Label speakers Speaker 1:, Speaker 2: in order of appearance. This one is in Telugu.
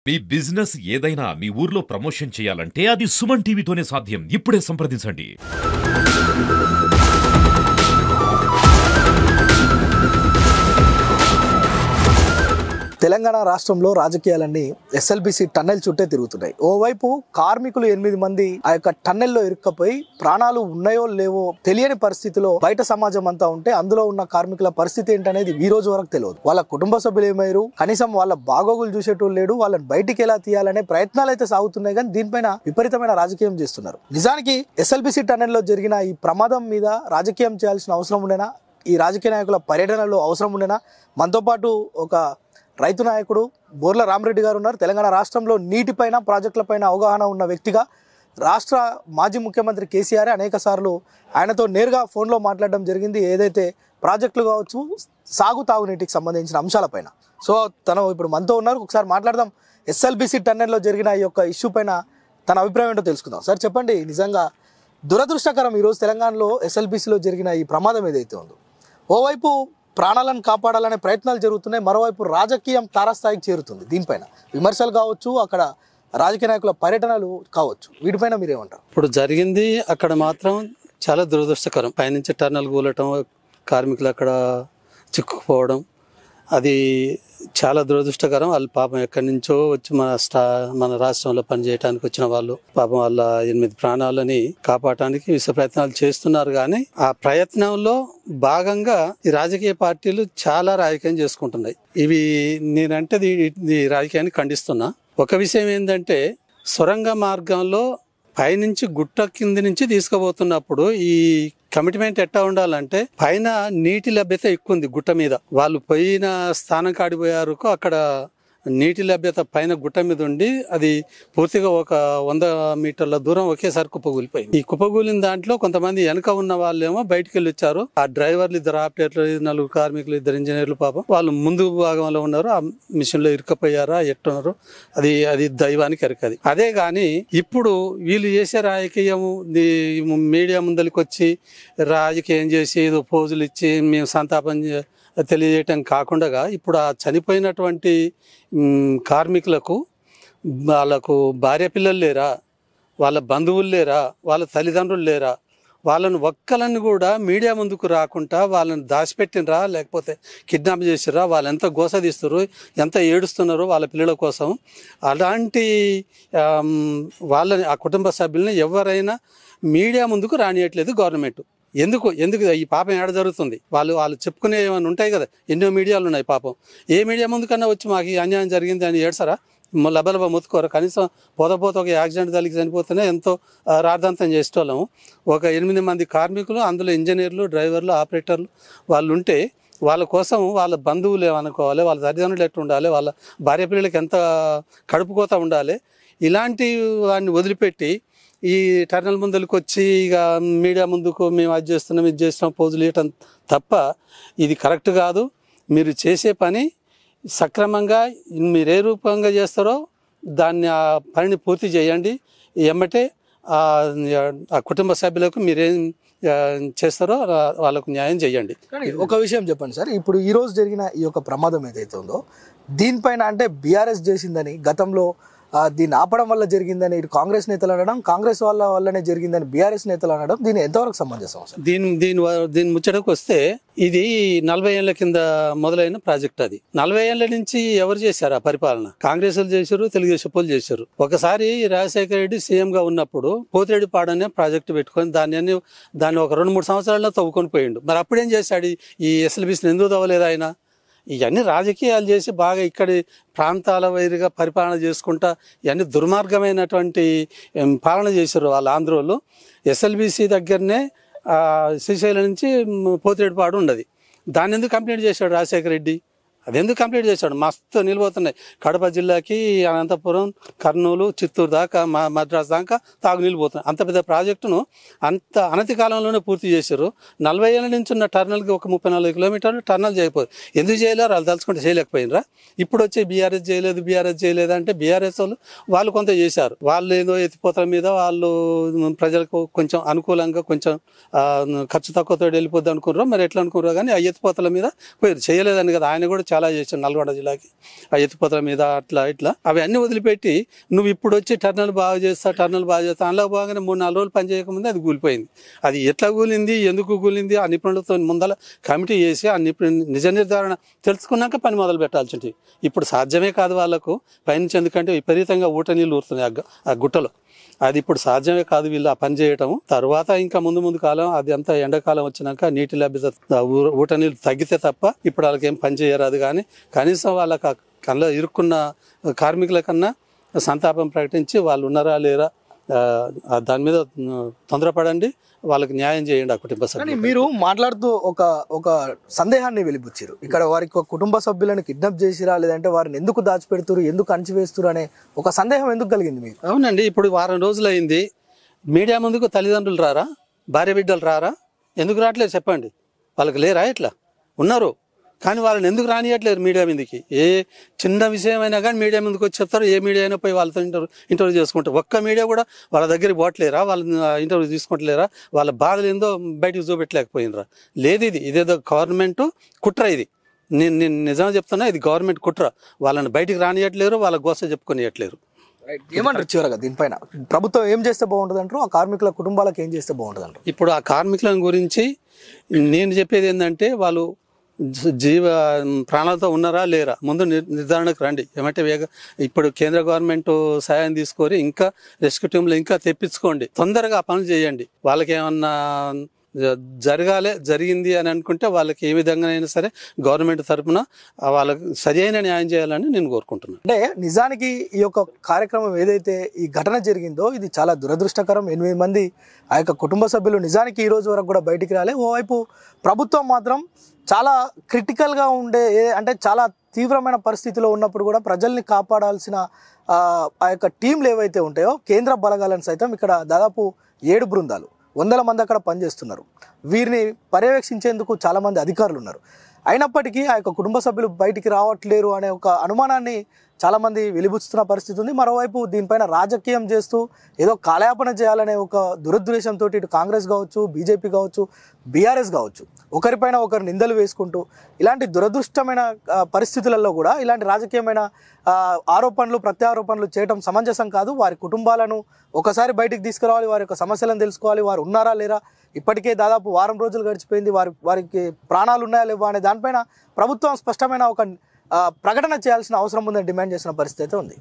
Speaker 1: మీ బిజినెస్ ఏదైనా మీ ఊర్లో ప్రమోషన్ చేయాలంటే అది సుమన్ టీవీతోనే సాధ్యం. ఇప్పుడే సంప్రదించండి.
Speaker 2: తెలంగాణ రాష్ట్రంలో రాజకీయాలన్నీ ఎస్ఎల్బిసి టన్నెల్ చుట్టే తిరుగుతున్నాయి. ఓవైపు కార్మికులు 8 మంది ఆ యొక్క టన్నెల్లో ఇరుక్కపోయి ప్రాణాలు ఉన్నాయో లేవో తెలియని పరిస్థితిలో బయట సమాజం అంతా ఉంటే అందులో ఉన్న కార్మికుల పరిస్థితి ఏంటనేది ఈ రోజు వరకు తెలియదు. వాళ్ళ కుటుంబ సభ్యులు ఏమయ్యారు, కనీసం వాళ్ళ బాగోగులు చూసేటోళ్ళు లేడు, వాళ్ళని బయటికి ఎలా తీయాలనే ప్రయత్నాలు అయితే సాగుతున్నాయి. కానీ దీనిపైన విపరీతమైన రాజకీయం చేస్తున్నారు. నిజానికి ఎస్ఎల్బిసి టన్నెల్లో జరిగిన ఈ ప్రమాదం మీద రాజకీయం చేయాల్సిన అవసరం ఉండేనా, ఈ రాజకీయ నాయకుల పర్యటనలో అవసరం ఉండేనా? మనతో పాటు ఒక రైతు నాయకుడు బోర్ల రామరెడ్డి గారు ఉన్నారు. తెలంగాణ రాష్ట్రంలో నీటిపైన ప్రాజెక్టులపైన అవగాహన ఉన్న వ్యక్తిగా రాష్ట్ర మాజీ ముఖ్యమంత్రి కేసీఆర్ అనేక సార్లు ఆయనతో నేరుగా ఫోన్లో మాట్లాడడం జరిగింది, ఏదైతే ప్రాజెక్టులు కావచ్చు సాగు తాగునీటికి సంబంధించిన అంశాలపైన. సో తను ఇప్పుడు మనతో ఉన్నారు, ఒకసారి మాట్లాడదాం. ఎస్ఎల్బిసి టన్నెల్లో జరిగిన ఈ యొక్క ఇష్యూ పైన తన అభిప్రాయం ఏంటో తెలుసుకుందాం. సార్ చెప్పండి, నిజంగా దురదృష్టకరం ఈరోజు తెలంగాణలో ఎస్ఎల్బిసిలో జరిగిన ఈ ప్రమాదం ఏదైతే ఉందో, ఓవైపు ప్రాణాలను కాపాడాలనే ప్రయత్నాలు జరుగుతున్నాయి, మరోవైపు రాజకీయం తారాస్థాయికి చేరుతుంది. దీనిపైన విమర్శలు కావచ్చు, అక్కడ రాజకీయ నాయకుల పర్యటనలు కావచ్చు, వీటిపైన మీరేమంటారు?
Speaker 3: ఇప్పుడు జరిగింది అక్కడ మాత్రం చాలా దురదృష్టకరం. పైనుంచి టర్నల్ కూలటం, కార్మికులు అక్కడ చిక్కుకుపోవడం, అది చాలా దురదృష్టకరం. వాళ్ళు పాపం ఎక్కడి నుంచో వచ్చి మన రాష్ట్రంలో పనిచేయడానికి వచ్చిన వాళ్ళు పాపం వాళ్ళ 8 ప్రాణాలని కాపాడటానికి విశ్వ ప్రయత్నాలు చేస్తున్నారు. కానీ ఆ ప్రయత్నంలో భాగంగా ఈ రాజకీయ పార్టీలు చాలా రాజకీయం చేసుకుంటున్నాయి. ఇవి నేనంటే ఈ రాజకీయాన్ని ఖండిస్తున్నా. ఒక విషయం ఏంటంటే, సొరంగ మార్గంలో పైనుంచి గుట్ట కింది నుంచి తీసుకుపోతున్నప్పుడు ఈ కమిట్మెంట్ ఎట్టా ఉండాలంటే, పైన నీటి లభ్యత ఎక్కువ ఉంది గుట్ట మీద. వాళ్ళు పోయిన స్థానం కాడిపోయారు, అక్కడ నీటి లభ్యత పైన గుట్ట మీద ఉండి అది పూర్తిగా ఒక 100 మీటర్ల దూరం ఒకేసారి కుప్పగూలిపోయింది. ఈ కుప్పగూలిన దాంట్లో కొంతమంది వెనక ఉన్న వాళ్ళేమో బయటికి వెళ్ళి వచ్చారు. ఆ డ్రైవర్లు 2 ఆపరేటర్లు, 4 కార్మికులు, 2 ఇంజనీర్లు పాపం వాళ్ళు ముందు భాగంలో ఉన్నారు. ఆ మిషన్ లో ఇరుక్కపోయారా ఎట్టున్నారు, అది దైవానికి ఎరకది. అదే గాని ఇప్పుడు వీళ్ళు చేసే రాజకీయం మీడియా ముందరికి వచ్చి రాజకీయం చేసి ఏదో పోజులు ఇచ్చి మేము సంతాపం తెలియజేయటం కాకుండా, ఇప్పుడు ఆ చనిపోయినటువంటి కార్మికులకు వాళ్ళకు భార్య పిల్లలు లేరా, వాళ్ళ బంధువులు లేరా, వాళ్ళ తల్లిదండ్రులు లేరా, వాళ్ళను ఒక్కలను కూడా మీడియా ముందుకు రాకుండా వాళ్ళని దాచిపెట్టినరా, లేకపోతే కిడ్నాప్ చేసిరా, వాళ్ళు ఎంత గోసదీస్తున్నారు, ఎంత ఏడుస్తున్నారో వాళ్ళ పిల్లల కోసం. అలాంటి వాళ్ళని, ఆ కుటుంబ సభ్యులని ఎవరైనా మీడియా ముందుకు రానియట్లేదు గవర్నమెంట్. ఎందుకు ఈ పాపం ఏడ జరుగుతుంది? వాళ్ళు చెప్పుకునే ఏమైనా ఉంటాయి కదా, ఎన్నో మీడియాలు ఉన్నాయి. పాపం ఏ మీడియా ముందు కన్నా వచ్చి మాకు ఈ అన్యాయం జరిగింది అని ఏడ్సారా, లబలబ మొత్తుకోరా? కనీసం పోత ఒక యాక్సిడెంట్ తల్లికి చనిపోతేనే ఎంతో రాద్ధాంతం చేసేటోళ్ళము. ఒక 8 మంది కార్మికులు, అందులో ఇంజనీర్లు, డ్రైవర్లు, ఆపరేటర్లు వాళ్ళు ఉంటే వాళ్ళ కోసం వాళ్ళ బంధువులు ఏమనుకోవాలి, వాళ్ళ తల్లిదండ్రులు ఎట్లా ఉండాలి, వాళ్ళ భార్య పిల్లలకి ఎంత కడుపుకోత ఉండాలి. ఇలాంటి వాడిని వదిలిపెట్టి ఈ టర్నల్ ముందుకు వచ్చి ఇక మీడియా ముందుకు మేము అది చేస్తున్నాం ఇది చేస్తున్నాం పోజులు ఇవ్వటం తప్ప ఇది కరెక్ట్ కాదు. మీరు చేసే పని సక్రమంగా మీరు ఏ రూపంగా చేస్తారో దాన్ని ఆ పనిని పూర్తి చేయండి. ఎమ్మటే ఆ కుటుంబ సభ్యులకు మీరేం చేస్తారో వాళ్ళకు న్యాయం చేయండి.
Speaker 2: కానీ ఒక విషయం చెప్పండి సార్, ఇప్పుడు ఈ రోజు జరిగిన ఈ యొక్క ప్రమాదం ఏదైతే ఉందో దీనిపైన అంటే బీఆర్ఎస్ చేసిందని, గతంలో దీన్ని ఆపడం వల్ల జరిగిందని ఇటు కాంగ్రెస్ నేతలు అనడం, కాంగ్రెస్ వల్లనే జరిగిందని బీఆర్ఎస్ నేతలు అనడం, దీన్ని ఎంతవరకు సమంజసం?
Speaker 3: దీని ముచ్చటకు వస్తే, ఇది 40 ఏళ్ల కింద మొదలైన ప్రాజెక్ట్. అది 40 ఏళ్ల నుంచి ఎవరు చేశారు ఆ పరిపాలన? కాంగ్రెస్ చేశారు, తెలుగుదేశం వాళ్ళు చేశారు. ఒకసారి రాజశేఖర రెడ్డి సీఎం గా ఉన్నప్పుడు పోతిరెడ్డిపాడు అనే ప్రాజెక్టు పెట్టుకొని దాన్ని ఒక 2-3 సంవత్సరాల్లో తవ్వుకొని పోయిండు. మరి అప్పుడేం చేశాడు? ఈ ఎస్ఎల్బిసిని ఎందుకు తవ్వలేదు ఆయన? ఇవన్నీ రాజకీయాలు చేసి బాగా ఇక్కడి ప్రాంతాల వైరుగా పరిపాలన చేసుకుంటా ఇవన్నీ దుర్మార్గమైనటువంటి పాలన చేశారు వాళ్ళ ఆంధ్రోళ్ళు. ఎస్ఎల్బిసి దగ్గరనే శ్రీశైలం నుంచి పోతిరెడ్డిపాడు ఉన్నది. దాన్ని ఎందుకు కంప్లీట్ చేశాడు రాజశేఖర రెడ్డి? అదెందుకు కంప్లీట్ చేశాడు? మస్తు నిలిపోతున్నాయి. కడప జిల్లాకి అనంతపురం, కర్నూలు, చిత్తూరు దాకా, మద్రాసు దాకా తాగునీళ్ళు పోతున్నాయి. అంత పెద్ద ప్రాజెక్టును అంత అనతి కాలంలోనే పూర్తి చేశారు. 40 ఏళ్ళ నుంచి ఉన్న టర్నల్కి ఒక 34 కిలోమీటర్లు టర్నల్ చేయకపోదు. ఎందుకు చేయలేరు? వాళ్ళు తలుచుకుంటే చేయలేకపోయినరా? ఇప్పుడు వచ్చి బీఆర్ఎస్ చేయలేదు అంటే బీఆర్ఎస్ వాళ్ళు కొంత చేశారు. వాళ్ళు ఏదో ఎత్తిపోతల మీద వాళ్ళు ప్రజలకు కొంచెం అనుకూలంగా కొంచెం ఖర్చు తక్కువతో వెళ్ళిపోద్ది అనుకున్నారు. మరి ఎట్లా అనుకున్నారు? కానీ ఆ ఎత్తిపోతల మీద పోయారు. చేయలేదని కదా, ఆయన కూడా చాలా చాలా చేసావు నల్గొండ జిల్లాకి, ఆ ఎత్తిపోతల మీద అట్లా ఇట్లా అవి అన్నీ వదిలిపెట్టి నువ్వు ఇప్పుడు వచ్చి టర్నల్ బాగా చేస్తా అందులో బాగానే 3-4 రోజులు పని చేయకముందే అది కూలిపోయింది. అది ఎట్లా కూలింది, ఎందుకు కూలింది, ఆ నిపుణులతో ముందల కమిటీ చేసి ఆ నిజ నిర్ధారణ తెలుసుకున్నాక పని మొదలు పెట్టాల్సి ఉంటుంది. ఇప్పుడు సాధ్యమే కాదు వాళ్ళకు పైనుంచి, ఎందుకంటే విపరీతంగా ఊట నీళ్ళు ఊరుతున్నాయి ఆ గుట్టలో. అది ఇప్పుడు సాధ్యమే కాదు వీళ్ళు ఆ పని చేయటం. తర్వాత ఇంకా ముందు కాలం అది అంతా ఎండాకాలం వచ్చినాక నీటి లభ్యత ఊట నీళ్ళు తగ్గితే తప్ప ఇప్పుడు వాళ్ళకి ఏం పని చేయరాదు. కానీ కనీసం వాళ్ళకి కళ్ళ ఇరుక్కున్న కార్మికుల కన్నా సంతాపం ప్రకటించి వాళ్ళు ఉన్నారా లేరా దాని మీద తొందరపడండి, వాళ్ళకి న్యాయం చేయండి ఆ కుటుంబ సభ్యులు.
Speaker 2: మీరు మాట్లాడుతూ ఒక సందేహాన్ని వెలిబుచ్చారు. ఇక్కడ వారికి కుటుంబ సభ్యులను కిడ్నాప్ చేసిరా, లేదంటే వారిని ఎందుకు దాచిపెడుతురు, ఎందుకు అణచివేస్తురు అనే ఒక సందేహం ఎందుకు కలిగింది మీకు?
Speaker 3: అవునండి, ఇప్పుడు వారం రోజులు అయింది. మీడియా ముందుకు తల్లిదండ్రులు రారా, భార్య బిడ్డలు రారా? ఎందుకు రావట్లేదు చెప్పండి? వాళ్ళకి లేరా? ఇట్లా ఉన్నారు కానీ వాళ్ళని ఎందుకు రానియట్లేరు మీడియా మీదకి? ఏ చిన్న విషయమైనా కానీ మీడియా ముందుకు వచ్చి చెప్తారు. ఏ మీడియా అయినా పోయి వాళ్ళతో ఇంటర్వ్యూ చేసుకుంటారు. ఒక్క మీడియా కూడా వాళ్ళ దగ్గరికి పోవట్లేరా, వాళ్ళని ఇంటర్వ్యూ తీసుకుంటలేరా, వాళ్ళ బాధలు ఏందో బయటకు చూపెట్టలేకపోయినరా? లేదు, ఇదేదో గవర్నమెంట్ కుట్ర. ఇది నేను నిజంగా చెప్తున్నా, ఇది గవర్నమెంట్ కుట్ర. వాళ్ళని బయటికి రానియట్లేరు, వాళ్ళ గోస చెప్పుకొనియట్లేరు.
Speaker 2: ఏమంటారు చివరగా దీనిపైన ప్రభుత్వం ఏం చేస్తే బాగుంటుంది అంటారు? ఆ కార్మికుల కుటుంబాలకు ఏం చేస్తే బాగుంటుంది అంటారు?
Speaker 3: ఇప్పుడు ఆ కార్మికుల గురించి నేను చెప్పేది ఏంటంటే, వాళ్ళు ప్రాణాలతో ఉన్నారా లేరా ముందు నిర్ధారణకు రండి. ఏమంటే ఇప్పుడు కేంద్ర గవర్నమెంట్ సాయం తీసుకొని ఇంకా రెస్క్యూ టీంలు ఇంకా తెప్పించుకోండి, తొందరగా పనులు చేయండి. వాళ్ళకి ఏమన్నా జరిగింది అని అనుకుంటే వాళ్ళకి ఏ విధంగా అయినా సరే గవర్నమెంట్ తరఫున వాళ్ళకి సరి అయిన న్యాయం చేయాలని నేను కోరుకుంటున్నాను.
Speaker 2: అంటే నిజానికి ఈ యొక్క కార్యక్రమం ఏదైతే ఈ ఘటన జరిగిందో ఇది చాలా దురదృష్టకరం. 8 మంది ఆ యొక్క కుటుంబ సభ్యులు నిజానికి ఈ రోజు వరకు కూడా బయటికి రాలే. ఓవైపు ప్రభుత్వం మాత్రం చాలా క్రిటికల్గా ఉండే, అంటే చాలా తీవ్రమైన పరిస్థితిలో ఉన్నప్పుడు కూడా ప్రజల్ని కాపాడాల్సిన ఆ యొక్క టీంలు ఏవైతే ఉంటాయో కేంద్ర బలగాలను సైతం ఇక్కడ దాదాపు 7 బృందాలు 100 మంది అక్కడ పనిచేస్తున్నారు. వీరిని పర్యవేక్షించేందుకు చాలామంది అధికారులు ఉన్నారు. అయినప్పటికీ ఆ యొక్క కుటుంబ సభ్యులు బయటికి రావట్లేరు అనే ఒక అనుమానాన్ని చాలామంది వెలిబుచ్చుతున్న పరిస్థితి ఉంది. మరోవైపు దీనిపైన రాజకీయం చేస్తూ ఏదో కాలయాపన చేయాలనే ఒక దురదృష్టంతో ఇటు కాంగ్రెస్ కావచ్చు, బీజేపీ కావచ్చు, బీఆర్ఎస్ కావచ్చు, ఒకరిపైన ఒకరు నిందలు వేసుకుంటూ ఇలాంటి దురదృష్టమైన పరిస్థితులలో కూడా ఇలాంటి రాజకీయమైన ఆరోపణలు ప్రత్యారోపణలు చేయడం సమంజసం కాదు. వారి కుటుంబాలను ఒకసారి బయటికి తీసుకురావాలి, వారి యొక్క సమస్యలను తెలుసుకోవాలి, వారు ఉన్నారా లేరా, ఇప్పటికే దాదాపు వారం రోజులు గడిచిపోయింది, వారికి ప్రాణాలు ఉన్నాయా లేవా అనే దానిపైన ప్రభుత్వం స్పష్టమైన ఒక ప్రకటన చేయాల్సిన అవసరం ఉందని డిమాండ్ చేసిన పరిస్థితి అయితే ఉంది.